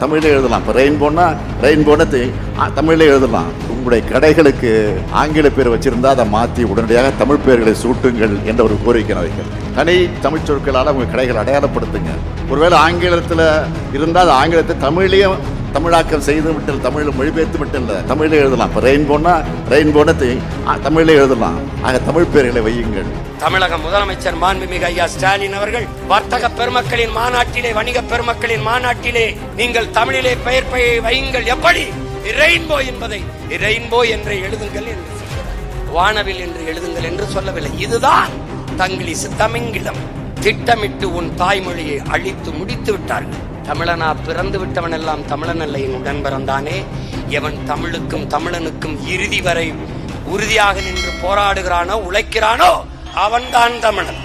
தமிழ்ல எழுதலாம். இப்போ ரெயின்போன்னு தமிழ்ல எழுதலாம். உங்களுடைய கடைகளுக்கு ஆங்கில பேர் வச்சிருந்தா அதை மாற்றி உடனடியாக தமிழ் பெயர்களை சூட்டுங்கள் என்ற ஒரு கோரிக்கை வைக்கிறேன். தனி தமிழ் சொற்களால் உங்கள் கடைகளை அடையாளப்படுத்துங்க. ஒருவேளை ஆங்கிலத்தில் இருந்தால் அது ஆங்கிலத்தை தமிழையும் தமிழாக்கம் செய்து விட்டு தமிழ் மொழிபெயர்த்து விட்டு இல்லை, தமிழ்ல எழுதலாம். இப்போ ரெயின்போன்னு தமிழ்ல எழுதலாம். ஆக தமிழ் பெயர்களை வையுங்கள். தமிழக முதலமைச்சர் மாண்புமிகு ஐயா ஸ்டாலின் அவர்கள் வர்த்தக பெருமக்களின் மாநாட்டிலே, வணிக பெருமக்களின் மாநாட்டிலே நீங்கள் தமிழிலே பெயர் வையுங்கள். எப்படி? ரெயின்போ என்பதை ரெயின்போ என்று எழுதுங்கள் என்று சொல்கிறார். வானவில் என்று எழுதுங்கள் என்று சொல்லவில்லை. இதுதான் தங்கிலீஷ் தமிங்கிலம். திட்டமிட்டு உன் தாய்மொழியை அழித்து முடித்து விட்டார்கள். தமிழனா பிறந்து விட்டவன் எல்லாம் தமிழன் அல்ல உடன் பிறந்தானே. எவன் தமிழுக்கும் தமிழனுக்கும் இறுதி வரை உறுதியாக நின்று போராடுகிறானோ, உழைக்கிறானோ, அவன்தான் தமிழன்.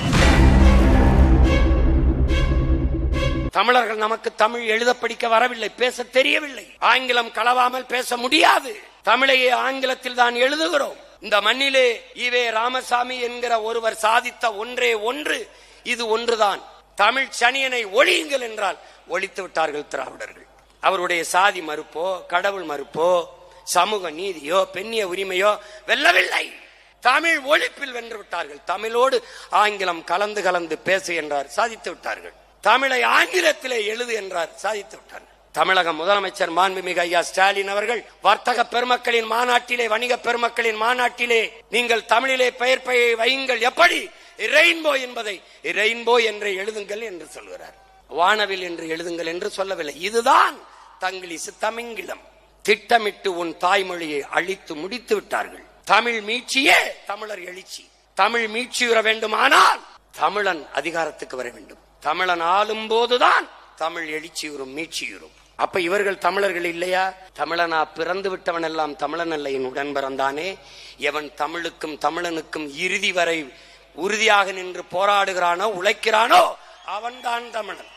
தமிழர்கள் நமக்கு தமிழ் எழுத படிக்க வரவில்லை, பேச தெரியவில்லை. ஆங்கிலம் கலவாமல் பேச முடியாது. தமிழையே ஆங்கிலத்தில் தான் எழுதுகிறோம். இந்த மண்ணிலே ஈவே ராமசாமி என்கிற ஒருவர் சாதித்த ஒன்றே ஒன்று, இது ஒன்றுதான். தமிழ் சனியனை ஒழியுங்கள் என்றால் ஒழித்து விட்டார்கள் திராவிடர்கள். அவருடைய சாதி மறுப்போ, கடவுள் மறுப்போ, சமூக நீதியோ, பெண்ணிய உரிமையோ வெல்லவில்லை. தமிழ் ஒழிப்பில் வென்று விட்டார்கள். தமிழோடு ஆங்கிலம் கலந்து கலந்து பேசு என்றார், சாதித்து விட்டார்கள். தமிழை ஆங்கிலத்திலே எழுது என்றார், சாதித்து விட்டார்கள். தமிழக முதலமைச்சர் மாண்புமிகு ஐயா ஸ்டாலின் அவர்கள் வர்த்தக பெருமக்களின் மாநாட்டிலே, வணிக பெருமக்களின் மாநாட்டிலே நீங்கள் தமிழிலே பெயர் வையுங்கள். எப்படி? ரெயின்போ என்பதை ரெயின்போ என்று எழுதுங்கள் என்று சொல்கிறார். வானவில் என்று எழுதுங்கள் என்று சொல்லவில்லை. இதுதான் தங்கிலீஷ் தமிங்கிலம். திட்டமிட்டு உன் தாய்மொழியை அழித்து முடித்து விட்டார்கள். தமிழ் மீட்சியே தமிழர் எழுச்சி. தமிழ் மீட்சியுற வேண்டுமானால் தமிழன் அதிகாரத்துக்கு வர வேண்டும். தமிழன் ஆளும் போதுதான் தமிழ் எழுச்சியுறும், மீட்சியுறும். அப்ப இவர்கள் தமிழர்கள் இல்லையா? தமிழனா பிறந்து விட்டவன் எல்லாம் தமிழன் அல்ல உடன் பிறந்தானே. எவன் தமிழுக்கும் தமிழனுக்கும் இறுதி வரை உறுதியாக நின்று போராடுகிறானோ, உழைக்கிறானோ, அவன்தான் தமிழன்.